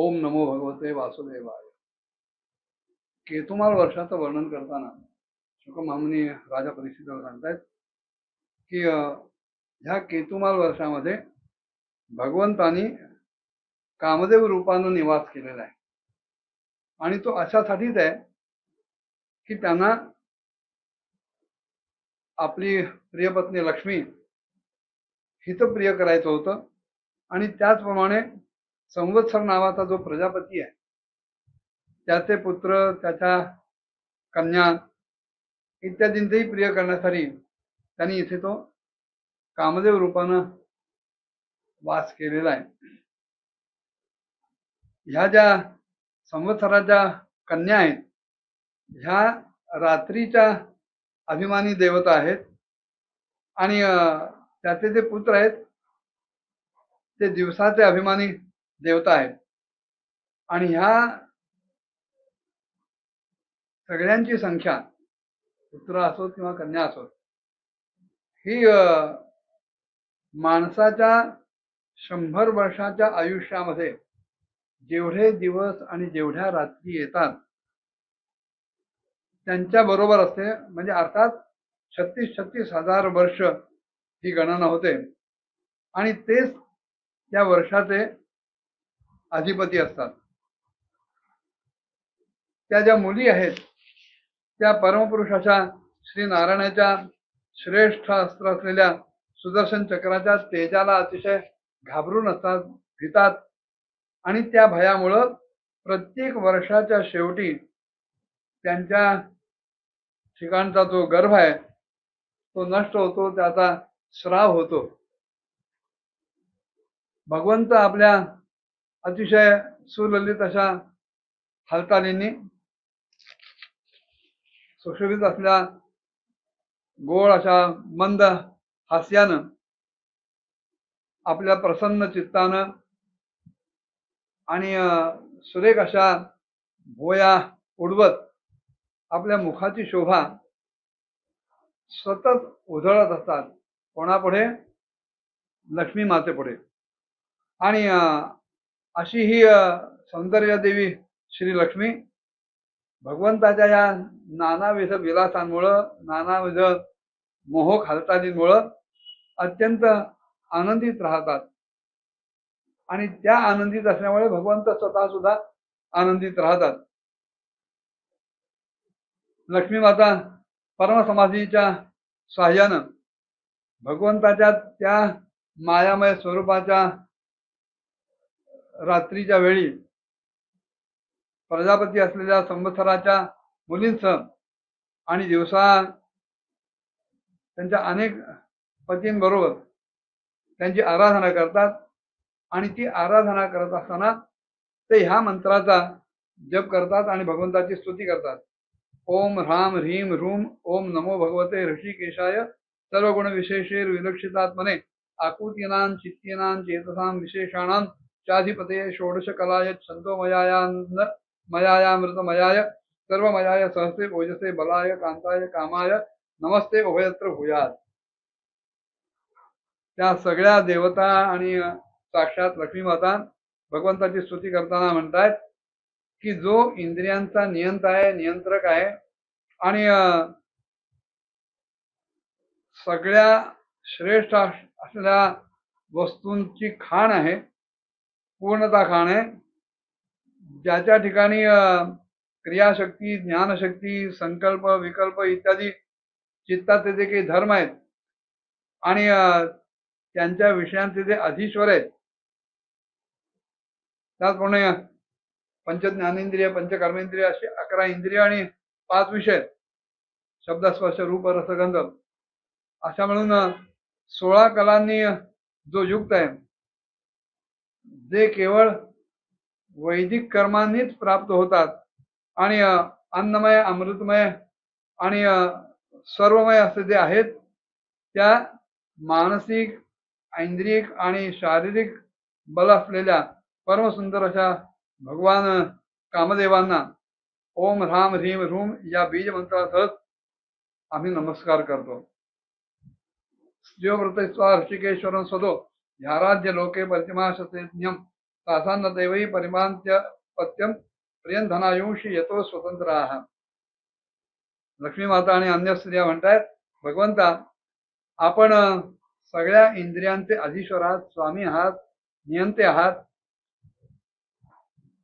ओम नमो भगवते वासुदेवाय. केतुमाल वर्षाचं वर्णन करताना शुकमामुनी राजा परीक्षिताला सांगतायत की ह्या केतुमाल वर्षामध्ये भगवंतानी कामदेव रूपानं निवास केलेला आहे. आणि तो अशासाठीच आहे की त्यांना आपली प्रियपत्नी लक्ष्मी हितप्रिय करायचं होतं. आणि त्याचप्रमाणे संवत्सर नावाचा जो प्रजापती आहे त्याचे पुत्र, त्याच्या कन्या इत्यादींचेही प्रिय करण्यासाठी त्यांनी इथे तो कामदेव रूपानं वास केलेला आहे. ह्या ज्या संवत्सराच्या कन्या आहेत ह्या रात्रीच्या अभिमानी देवता आहेत आणि त्याचे जे पुत्र आहेत ते दिवसाचे अभिमानी देवता आहेत. आणि ह्या सगळ्यांची संख्या पुत्र असो किंवा कन्या असो ही माणसाच्या 100 वर्षाच्या आयुष्यामध्ये जेवढे दिवस आणि जेवढ्या रात्री येतात त्यांच्या बरोबर असते. म्हणजे अर्थात 36 हजार वर्ष ही गणना होते आणि तेच त्या वर्षाचे अधिपती असतात. त्या ज्या मुली आहेत त्या परमपुरुषाच्या श्री नारायणाच्या श्रेष्ठ अस्त्र असलेल्या सुदर्शन चक्राच्या तेजाला अतिशय घाबरून असतात, भीतात. आणि त्या भयामुळं प्रत्येक वर्षाच्या शेवटी त्यांच्या ठिकाणचा जो गर्भ आहे तो नष्ट होतो, त्याचा स्राव होतो. भगवंत आपल्या अतिशय सुललित अशा हालचालींनी सुशोभित असल्या गोड अशा मंद हास्यानं आपल्या प्रसन्न चित्तानं आणि सुरेख अशा भोया उडवत आपल्या मुखाची शोभा सतत उधळत असतात. कोणापुढे? लक्ष्मी मातेपुढे. आणि अशी ही सौंदर्य देवी श्री लक्ष्मी भगवंताच्या या नानाविध विलासांमुळं, नानाविध मोहक हालचालींमुळं अत्यंत आनंदित राहतात. आणि त्या आनंदित असल्यामुळे भगवंत स्वतः सुद्धा आनंदित राहतात. लक्ष्मी माता परमसमाधीच्या साह्यानं भगवंताच्या त्या मायामय स्वरूपाच्या रात्रीच्या वेळी प्रजापती असलेल्या संवत्सराच्या मुलींसह आणि दिवसा त्यांच्या अनेक पतींबरोबर त्यांची आराधना करतात. आणि ती आराधना करत असताना ते ह्या मंत्राचा जप करतात आणि भगवंताची स्तुती करतात. ओम ह्राम ह्रीम ह्रूम ओम नमो भगवते ऋषिकेशाय सर्वगुण विशेषेर विलक्षितात्मने आकुतीनां चित्तीनां चेतसां विशेषाणां चाधिपते षोडश कलाय छंदोमयायामृतमयाय सर्वमयाय सहस्रे ओजसे बलाय कांताय कामाय नमस्ते उभयत्र भूयात. त्या सगळ्या देवता आणि साक्षात लक्ष्मी माता भगवंताची स्तुती करताना म्हणतात की जो इंद्रियांचा नियंता आहे, नियंत्रक आहे आणि सगळ्या श्रेष्ठ असलेल्या वस्तूंची खाण आहे, पूर्णता खाण आहे, ज्याच्या ठिकाणी क्रियाशक्ती, ज्ञानशक्ती, संकल्प, विकल्प इत्यादी चित्ताचे जे काही धर्म आहेत आणि त्यांच्या विषयांचे जे अधीश्वर आहेत, त्याचप्रमाणे पंच ज्ञानेंद्रिय, पंच कर्मेंद्रिय असे 11 इंद्रिय आणि 5 विषय, शब्द स्पर्श रूप रस गंध अशा मिळून 16 कलांनी जो युक्त आहे, जे केवळ वैदिक कर्मांनीच प्राप्त होतात. आणि अन्नमय, अमृतमय आणि सर्वमय असे जे आहेत त्या मानसिक, ऐंद्रिक आणि शारीरिक बल असलेल्या परमसुंदर अशा भगवान कामदेवांना ओम ह्राम ह्रीम ह्रूम या बीज मंत्रासह आम्ही नमस्कार करतो. जीवव्रत ऋषिकेश्वरं स्वतो ह्याराज्य लोके प्रतिमाशते ज्ञम तासांना दैवही परिमांत्य पत्यम प्रियंधनायुंशी येतो स्वतंत्र आहात. लक्ष्मी माता आणि अन्य स्त्रिया म्हणतायत, भगवंता आपण सगळ्या इंद्रियांचे अधीश्वर आहात, स्वामी आहात, नियंते आहात.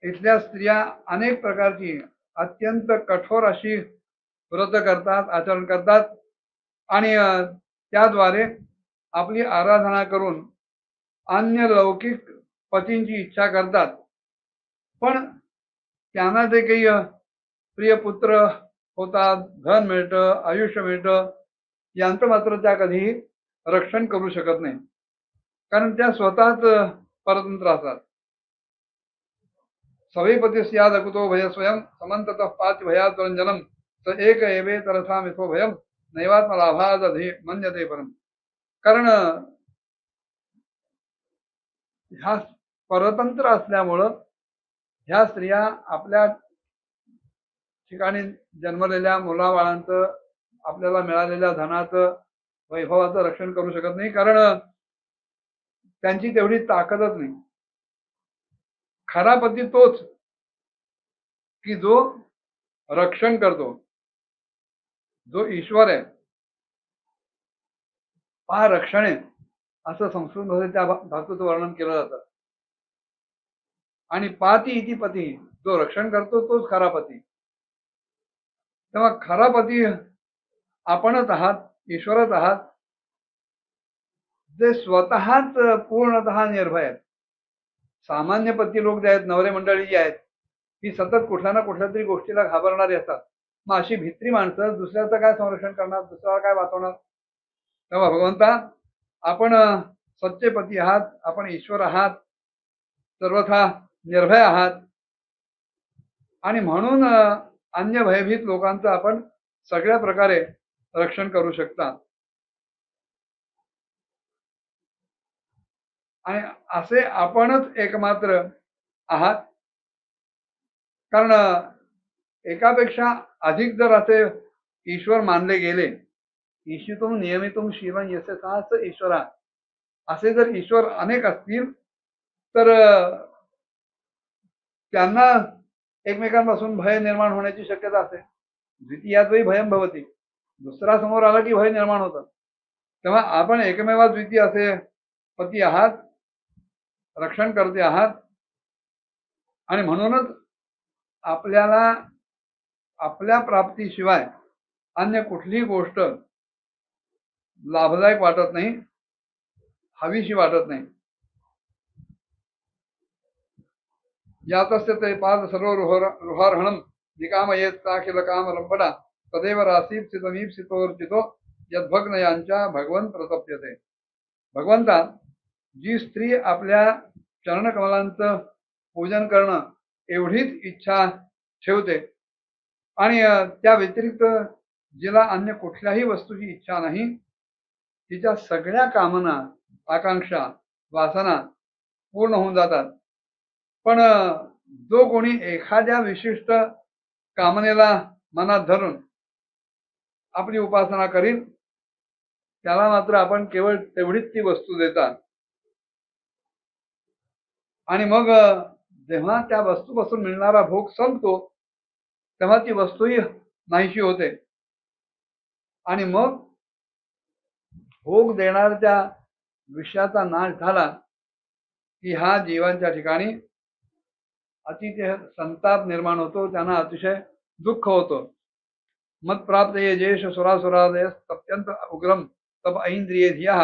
इथल्या स्त्रिया अनेक प्रकारची अत्यंत कठोर अशी व्रत करतात, आचरण करतात आणि त्याद्वारे आपली आराधना करून अन्य लौकिक पतींची इच्छा करतात. पण त्यांना जे काही प्रिय पुत्र होतात, धन मिळतं, आयुष्य मिळतं, यांचं मात्र त्या कधीही रक्षण करू शकत नाही, कारण त्या स्वतःच परतंत्र असतात. सवैपती स्याद अकुतो भय स्वयं समंततः पाच भयाद्रंजनम स एक एवे तरसा मिथो भयम नैवात्मलाभाद मन्यते परम. कारण ह्या परतंत्र असल्यामुळं ह्या स्त्रिया आपल्या ठिकाणी जन्मलेल्या मुलाबाळांचं, आपल्याला मिळालेल्या धनाचं, वैभवाचं रक्षण करू शकत नाही, कारण त्यांची तेवढी ताकदच नाही. खरा पती तोच की जो रक्षण करतो, जो ईश्वर आहे. पहा, रक्षणे असं संस्कृतमध्ये त्या धातूचं वर्णन केलं जातं. आणि पाती इति पती, जो रक्षण करतो तोच खरा पती. तेव्हा खरा पती आपणच आहात, ईश्वरच आहात, जे स्वतःच पूर्णतः निर्भय आहेत. सामान्य पती लोक जे आहेत, नवरे मंडळी जी आहेत, ही सतत कुठल्या ना कुठल्या तरी गोष्टीला घाबरणारी असतात. मग अशी भित्री माणसं दुसऱ्याचं काय संरक्षण करणार, दुसऱ्याला काय वाचवणार? तेव्हा भगवंता आपण सच्चे पती आहात, आपण ईश्वर आहात, सर्वथा निर्भय आहात, आणि म्हणून अन्य भयभीत लोकांचं आपण सगळ्या प्रकारे रक्षण करू शकता. आणि असे आपणच एकमात्र आहात, कारण एकापेक्षा अधिक जर असे ईश्वर मानले गेले, ईशितुम नियमितुम शिवं यसे सहस्र ईश्वरा, असे जर ईश्वर अनेक असतील तर त्यांना एकमेकांपासून भय निर्माण होण्याची शक्यता असते. द्वितीयाद्वै भयं भवती, दुसरा समोर आला की भय निर्माण होतं. तेव्हा आपण एकमेवा द्वितीय असे पती आहात, रक्षण करते आहात, आणि म्हणूनच आपल्याला आपल्या प्राप्तीशिवाय अन्य कुठलीही गोष्ट लाभदायक वाटत नाही, हवीशी वाटत नाही. यातस्य ते पाद सर्व रुहार्हणम निकामयेत साखिल काम लंबडा तदेव रासीत स्थितमीप्सितोर्चितो यद्भग्न यांच्या भगवंत प्रतप्यते. भगवंता, जी स्त्री आपल्या चरणकमलांचं पूजन करणं एवढीच इच्छा ठेवते आणि त्या व्यतिरिक्त जिला अन्य कुठल्याही वस्तूची इच्छा नाही, तिच्या सगळ्या कामना, आकांक्षा, वासना पूर्ण होऊन जातात. पण जो कोणी एखाद्या विशिष्ट कामनेला मनात धरून आपली उपासना करील, त्याला मात्र आपण केवळ तेवढीच ती वस्तू देतात. आणि मग जेव्हा त्या वस्तूपासून मिळणारा भोग संपतो, तेव्हा ती वस्तूही नाहीशी होते. आणि मग भोग देणाऱ्या विषयाचा नाश झाला की ह्या जीवांच्या ठिकाणी अतिशय संताप निर्माण होतो, त्यांना अतिशय दुःख होतं. मत प्राप्त ये जेष सुरासुरादय अत्यंत उग्रम तप ऐंद्रिये धिया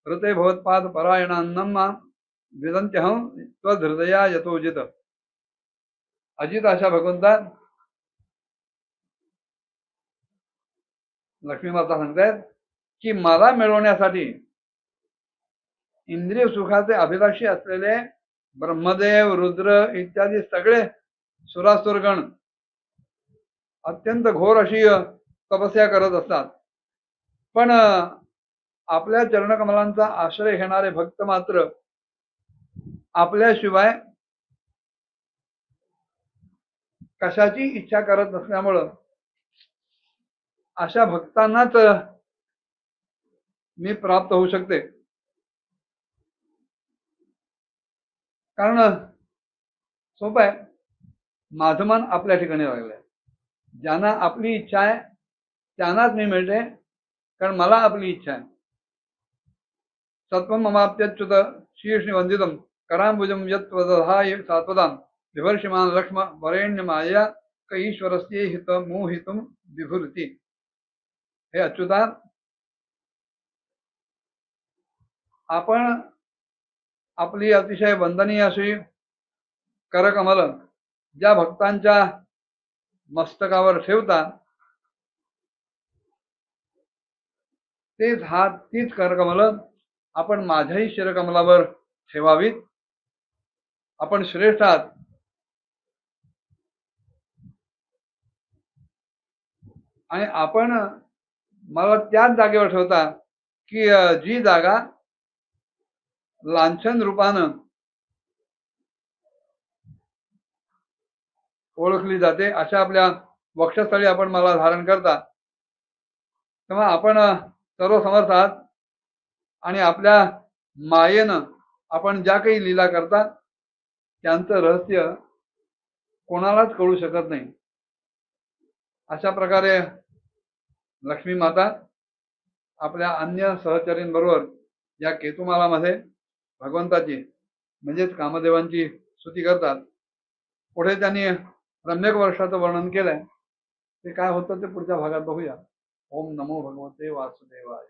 ऋते भवत्पाद परायणान्नम विदंत्यहं त्वहृदया यतोजित. अजित अशा भगवंता लक्ष्मी माता सांगतायत की मला मिळवण्यासाठी इंद्रिय सुखाचे अभिलाषी असलेले ब्रह्मदेव, रुद्र इत्यादी सगळे सुरासुरगण अत्यंत घोर अशी तपस्या करत असतात. पण आपल्या चरणकमलांचा आश्रय घेणारे भक्त मात्र आपल्याशिवाय कशाची इच्छा करत नसल्यामुळं अशा भक्तांनाच मी प्राप्त होऊ शकते. कारण सोपं आहे. माझं मन आपल्या ठिकाणी लागलंय. ज्यांना आपली इच्छा आहे त्यांनाच मी मिळते, कारण मला आपली इच्छा आहे. सत्वं ममाप्यच्युत श्रीश्रीवंदितं कराम्बुजं यत्त्वदधाय सात्वदां बिभर्षिमान् लक्ष्म वरेण्य माया क ईश्वरस्य हित मोहितुं विभुरती. हे अच्युता, आपण आपली अतिशय वंदनीय अशी करकमल ज्या भक्तांच्या मस्तकावर ठेवता, तीच करकमल आपण माझ्याही शिरकमलावर ठेवावीत. आपण श्रेष्ठ आहात. आणि आपण मला त्याच जागेवर ठेवता की जी जागा लांछन रूपानं ओळखली जाते, अशा आपल्या वक्षस्थळी आपण मला धारण करता. तेव्हा आपण सर्व समर्थ आहात आणि आपल्या मायेनं आपण ज्या काही लीला करता त्यांचं रहस्य कोणालाच कळू शकत नाही. अशा प्रकारे लक्ष्मी माता आपल्या अन्य सहचरींबरोबर या केतुमालामध्ये भगवंताची म्हणजेच कामदेवांची स्तुती करतात. पुढे त्यांनी रम्यक वर्षाचं वर्णन केलंय. ते काय होतं ते पुढच्या भागात बघूया. ओम नमो भगवते वासुदेवाय.